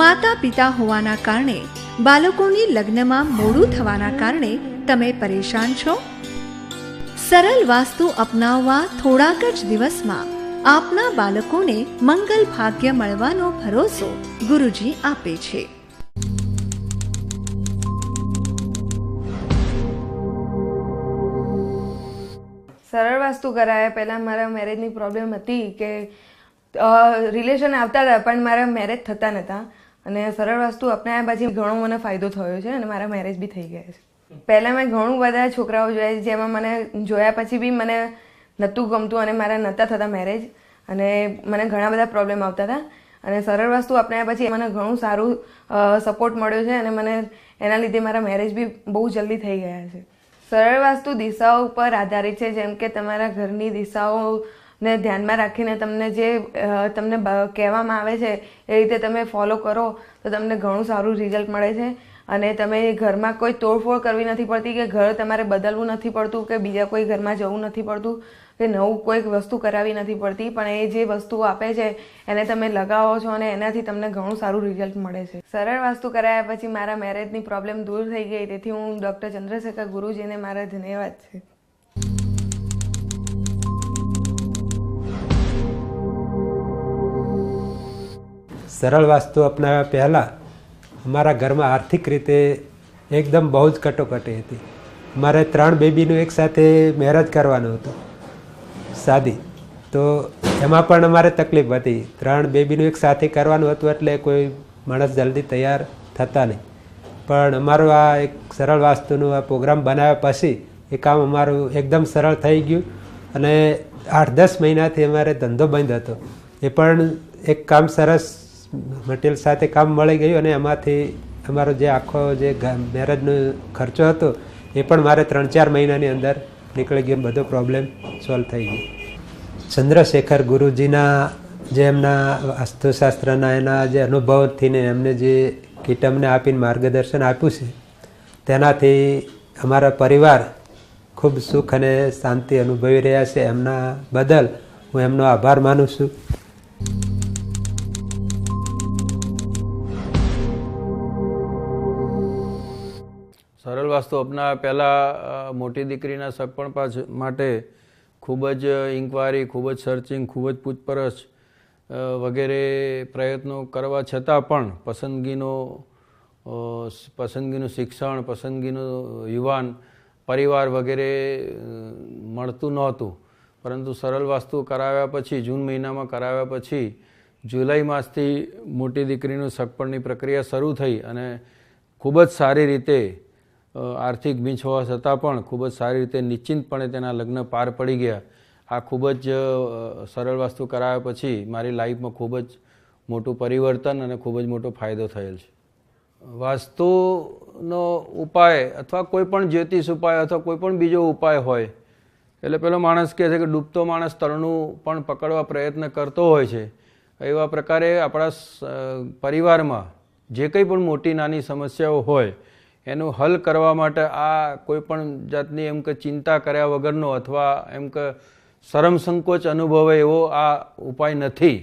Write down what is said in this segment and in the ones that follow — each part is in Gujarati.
માતા પિતા હોવાના કારણે બાળકોની લગ્નમાં મોડું થવાના કારણે તમે પરેશાન છો? સરળ વાસ્તુ અપનાવવા થોડાક જ દિવસમાં આપના બાળકોને મંગલ ભાગ્ય મળવાનો ભરોસો ગુરુજી આપે છે. સરળ વાસ્તુ કરાયા પહેલાં મારા મેરેજની પ્રોબ્લેમ હતી કે રિલેશન આવતા હતા પણ મારા મેરેજ થતા નહોતા, અને સરળ વાસ્તુ અપનાવ્યા પછી ઘણો મને ફાયદો થયો છે અને મારા મેરેજ બી થઈ ગયા છે. પહેલાં મેં ઘણું બધા છોકરાઓ જોયા છે જેમાં મને જોયા પછી બી મને નહોતું ગમતું અને મારા નહોતા થતા મેરેજ, અને મને ઘણા બધા પ્રોબ્લેમ આવતા હતા. અને સરળ વાસ્તુ અપનાવ્યા પછી મને ઘણું સારું સપોર્ટ મળ્યો છે અને મને એના લીધે મારા મેરેજ બી બહુ જલ્દી થઈ ગયા છે. સરળ વાસ્તુ દિશાઓ ઉપર આધારિત છે, જેમ કે તમારા ઘરની દિશાઓને ધ્યાનમાં રાખીને તમને જે તમને કહેવામાં આવે છે એ રીતે તમે ફોલો કરો તો તમને ઘણું સારું રિઝલ્ટ મળે છે. અને તમે ઘરમાં કોઈ તોડફોડ કરવી નથી પડતી, કે ઘર તમારે બદલવું નથી પડતું, કે બીજા કોઈ ઘરમાં જવું નથી પડતું, કે નવું કોઈક વસ્તુ કરાવી નથી પડતી. પણ એ જે વસ્તુઓ આપે છે એને તમે લગાવો છો અને એનાથી તમને ઘણું સારું રિઝલ્ટ મળે છે. સરળ વાસ્તુ કરાયા પછી મારા મેરેજની પ્રોબ્લેમ દૂર થઈ ગઈ, તેથી હું ડૉક્ટર ચંદ્રશેખર ગુરુજીને મારા ધન્યવાદ છે. સરળ વાસ્તુ અપનાવ્યા પહેલાં અમારા ઘરમાં આર્થિક રીતે એકદમ બહુ જ કટોકટી હતી. મારે 3 બેબીનું એકસાથે મેરેજ કરવાનું હતું, શાદી. તો એમાં પણ અમારે તકલીફ હતી. 3 બેબીનું એક સાથે કરવાનું હતું એટલે કોઈ માણસ જલ્દી તૈયાર થતા નહીં. પણ અમારું આ એક સરળ વાસ્તુનું આ પ્રોગ્રામ બનાવ્યા પછી એ કામ અમારું એકદમ સરળ થઈ ગયું, અને 8-10 મહિનાથી અમારે ધંધો બંધ હતો. એ પણ એક કામ સરસ મટીરિયલ સાથે કામ મળી ગયું, અને એમાંથી અમારો જે આખો જે મેરેજનો ખર્ચો હતો એ પણ મારે 3-4 મહિનાની અંદર નીકળી ગયો. બધો પ્રોબ્લેમ સોલ્વ થઈ ગયો. ચંદ્રશેખર ગુરુજીના જે એમના વાસ્તુશાસ્ત્રના એના જે અનુભવથી ને એમને જે કીટ અમને આપીને માર્ગદર્શન આપ્યું છે તેનાથી અમારા પરિવાર ખૂબ સુખ અને શાંતિ અનુભવી રહ્યા છે. એમના બદલ હું એમનો આભાર માનું છું. સરળ વાસ્તુ અપનાવ્યા પહેલાં મોટી દીકરીના સગપણ માટે ખૂબ જ ઇન્ક્વાયરી, ખૂબ જ સર્ચિંગ, ખૂબ જ પૂછપરછ વગેરે પ્રયત્નો કરવા છતાં પણ પસંદગીનું શિક્ષણ, પસંદગીનું યુવાન પરિવાર વગેરે મળતું નહોતું. પરંતુ સરળ વાસ્તુ કરાવ્યા પછી, જૂન મહિનામાં કરાવ્યા પછી જુલાઈ માસથી મોટી દીકરીનું સગપણની પ્રક્રિયા શરૂ થઈ, અને ખૂબ જ સારી રીતે આર્થિક બીંચ હોવા છતાં પણ ખૂબ જ સારી રીતે નિશ્ચિંતપણે તેના લગ્ન પાર પડી ગયા. આ ખૂબ જ સરળ વાસ્તુ કરાવ્યા પછી મારી લાઈફમાં ખૂબ જ મોટું પરિવર્તન અને ખૂબ જ મોટો ફાયદો થયેલ છે. વાસ્તુનો ઉપાય અથવા કોઈ પણ જ્યોતિષ ઉપાય અથવા કોઈ પણ બીજો ઉપાય હોય એટલે પેલો માણસ કહે છે કે ડૂબતો માણસ તરણું પણ પકડવા પ્રયત્ન કરતો હોય છે. એવા પ્રકારે આપણા પરિવારમાં જે કંઈ પણ મોટી નાની સમસ્યાઓ હોય એનું હલ કરવા માટે આ કોઈ પણ જાતની એમ કે ચિંતા કર્યા વગરનો અથવા એમ કે શરમ સંકોચ અનુભવે એવો આ ઉપાય નથી.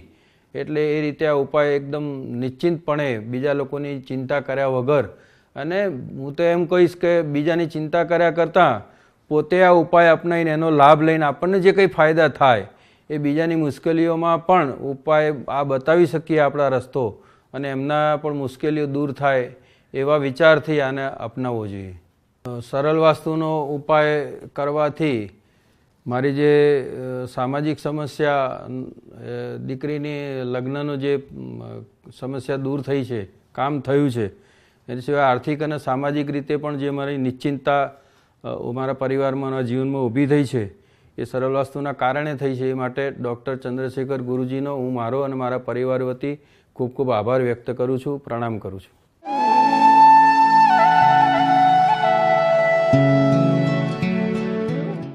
એટલે એ રીતે આ ઉપાય એકદમ નિશ્ચિંતપણે બીજા લોકોની ચિંતા કર્યા વગર, અને હું તો એમ કહીશ કે બીજાની ચિંતા કર્યા કરતાં પોતે આ ઉપાય અપનાવીને એનો લાભ લઈને આપણને જે કંઈ ફાયદા થાય એ બીજાની મુશ્કેલીઓમાં પણ ઉપાય આ બતાવી શકીએ આપણા રસ્તો, અને એમના પણ મુશ્કેલીઓ દૂર થાય એવા વિચારથી આને અપનાવવો જોઈએ. સરળ વાસ્તુનો ઉપાય કરવાથી મારી જે સામાજિક સમસ્યા, દીકરીની લગ્નનો જે સમસ્યા દૂર થઈ છે, કામ થયું છે, એની સિવાય આર્થિક અને સામાજિક રીતે પણ જે મારી નિશ્ચિંતતા મારા પરિવારમાં, જીવનમાં ઊભી થઈ છે એ સરળ વાસ્તુના કારણે થઈ છે. એ માટે ડૉક્ટર ચંદ્રશેખર ગુરુજીનો હું મારો અને મારા પરિવાર વતી ખૂબ ખૂબ આભાર વ્યક્ત કરું છું, પ્રણામ કરું છું.